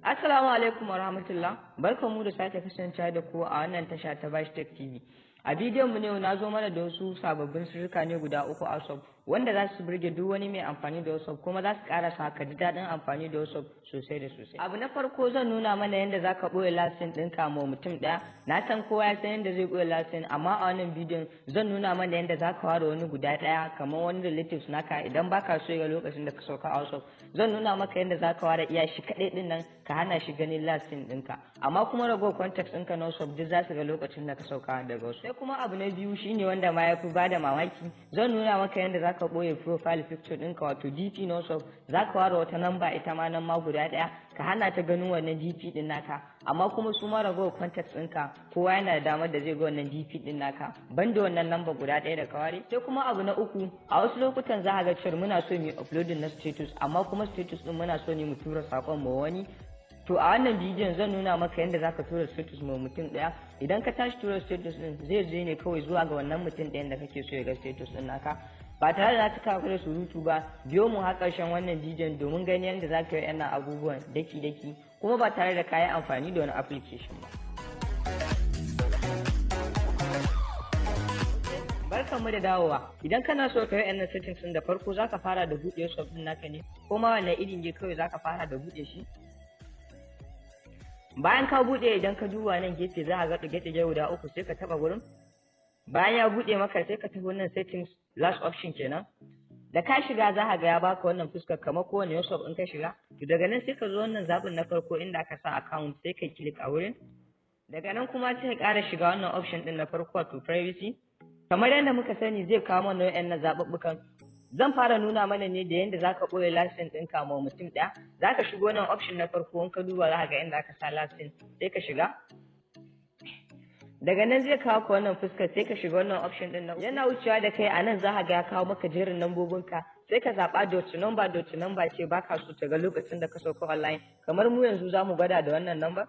Assalamu alaikum wa rahmatullah. Barkanmu da sake kasancewa da ku a wannan tasha ta Bash Tech TV. A bidiyon mu ne na zo mana da wasu sababbin sirruka ne guda uku a WhatsApp wanda za su burge duk wani mai amfani da WhatsApp kuma za su ƙara sa ka ji daɗin amfani da WhatsApp sosai da sosai. Abu na farko zan nuna mana yadda za ka ɓoye lasin ɗinka ma mutum ɗaya. Na san kowa ya san yadda zai ɓoye lasin amma a wannan bidiyon zan nuna mana yadda za ka ware wani guda ɗaya kamar wani relatives naka idan baka so ya lokacin da ka sauka a WhatsApp. Zan nuna maka yadda za ka ware iya shi kaɗai ɗin nan ka hana shi ganin lasin ɗinka amma kuma ragowar context ɗinka na WhatsApp duk za su ga lokacin da ka sauka daga WhatsApp. Sai kuma abu na biyu shine wanda ma ya fi bada mamaki zan nuna maka yadda za ka ɓoye profile picture ɗinka wato DP na WhatsApp. Za ka ware wata namba ita ma nan ma guda ɗaya ka hana ta ganin wannan DP ɗin naka amma kuma su ma ragowar context ɗinka kowa yana da damar da zai ga wannan DP ɗin naka banda wannan namba guda ɗaya da ka ware. Sai kuma abu na uku a wasu lokutan za a ga cewa muna so mu yi uploading na status amma kuma status ɗin muna so ne mu tura saƙon ma wani. To a wannan bidiyon zan nuna maka yadda zaka tura status ma mutum ɗaya. Idan ka tashi tura status ɗin zai je ne kawai zuwa ga wannan mutum ɗayan da kake so ya ga status ɗin naka. Ba tare da na cika da surutu ba, biyo mu har ƙarshen wannan bidiyon domin gani yadda zaka yi wannan abubuwan daki-daki kuma ba tare da kayi amfani da wani application ba. Barkanmu da dawowa. Idan kana so ka yi wannan settings ɗin da farko zaka fara da buɗe WhatsApp ɗin naka ne ko ma wannan irin ne kawai zaka fara da buɗe shi. Bayan ka buɗe idan ka duba nan gefe za a ga ɗige-ɗige guda uku sai ka taɓa gurin. Bayan ya buɗe maka sai ka tafi wannan settings last option kenan. Da ka shiga za a ga ya baka wannan fuskar kamar kowane WhatsApp in ka shiga. To daga nan sai ka zo wannan zaɓin na farko inda aka sa account sai ka click a wurin. Daga nan kuma sai ka ƙara shiga wannan option ɗin na farko wato privacy. Kamar yadda muka sani zai kawo mana wa'annan zaɓuɓɓukan. Zan fara nuna mana ne da yadda zaka ɓoye lasin ɗinka ma mutum ɗaya. Zaka shigo nan option na farko in ka duba za ga inda aka sa lasin sai ka shiga. Daga nan zai kawo ka wannan fuskar sai ka shiga wannan option ɗin nan. Yana wucewa da kai a nan za ga ya kawo maka jerin lambobinka sai ka zaɓa dot number ce baka so ta ga lokacin da ka sauka online. Kamar mu yanzu za mu gwada da wannan number.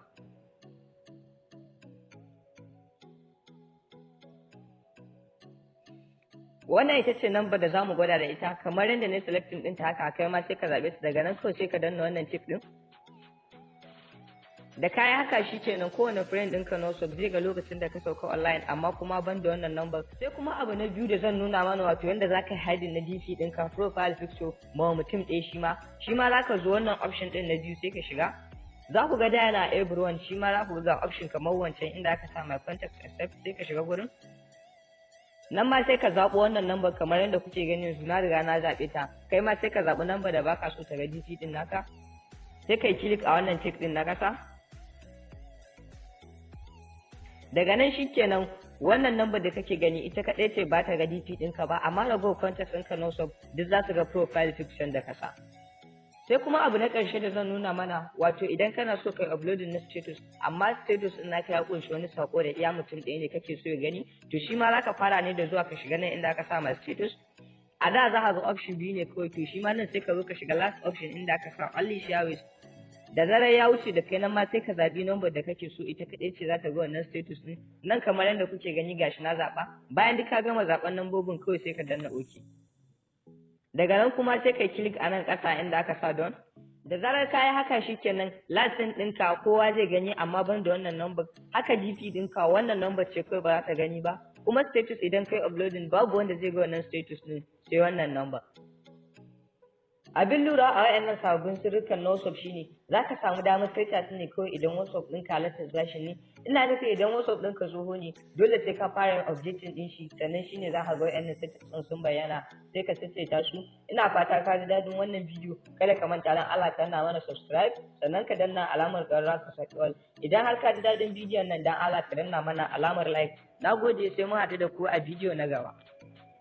Wannan ita ce number da zamu gwada da ita kamar yadda ne selecting ɗinta haka kai ma sai ka zaɓe ta daga nan kawai sai ka danna wannan tick ɗin. Da kayi haka shi kenan kowane friend ɗinka na WhatsApp zai ga lokacin da ka sauka online amma kuma ban da wannan number. Sai kuma abu na biyu da zan nuna mana wato yadda za ka yi hiding na DP ɗinka profile picture ma mutum ɗaya shi ma za ka zo wannan option ɗin na biyu sai ka shiga. Za ku ga da yana everyone shi ma za ku ga option kamar wancan inda aka sa my contact accept sai ka shiga gurin. Nan ma sai ka zaɓi wannan lambar kamar yadda kuke gani yanzu na riga na zaɓe ta kai ma sai ka zaɓi lambar da baka so ta ga DP ɗin naka sai kai click a wannan tick ɗin na ƙasa. Daga nan shikenan wannan lambar da kake gani ita kaɗai ce ba ta ga DP ɗinka ba amma ragowar contact ɗinka na WhatsApp duk za su ga profile picture da kasa. Sai kuma abu na ƙarshe da zan nuna mana wato idan kana so kai uploading na status amma status ɗin naka ya kunshi wani sako da iya mutum ɗaya ne kake so ya gani to shi ma zaka fara ne da zuwa ka shiga nan inda aka sa ma status. A da za ka ga option biyu ne kawai to shi ma nan sai ka zo ka shiga last option inda aka sa only share with. Da zarar ya wuce da kai nan ma sai ka zaɓi number da kake so ita kaɗai ce za ta ga wannan status ɗin nan kamar yadda kuke gani gashi na zaɓa bayan duk ka gama zaɓen lambobin kawai sai ka danna OK. Daga nan kuma sai kai click a nan ƙasa inda aka sa don. Da zarar ka yi haka shikenan lasin ɗinka kowa zai gani amma ban da wannan number. Haka DP ɗinka wannan number ce kawai ba za ta gani ba. Kuma status idan kai uploading babu wanda zai ga wannan status ɗin sai wannan number. Abin lura a wayannan sababbin sirrukan na WhatsApp shine za ka samu damar saita su ne kawai idan WhatsApp ɗinka latest version ne. Ina nufi idan WhatsApp ɗinka tsoho ne dole sai ka fara yin updating ɗin shi sannan shine za ka ga wayannan settings ɗin sun bayyana sai ka sassaita su. Ina fata ka ji daɗin wannan bidiyo kada ka manta dan Allah ka danna mana subscribe sannan ka danna alamar ƙararra ka saki all. Idan har ka ji daɗin bidiyon nan dan Allah ka danna mana alamar like. Nagode sai mun haɗu da ku a bidiyo na gaba.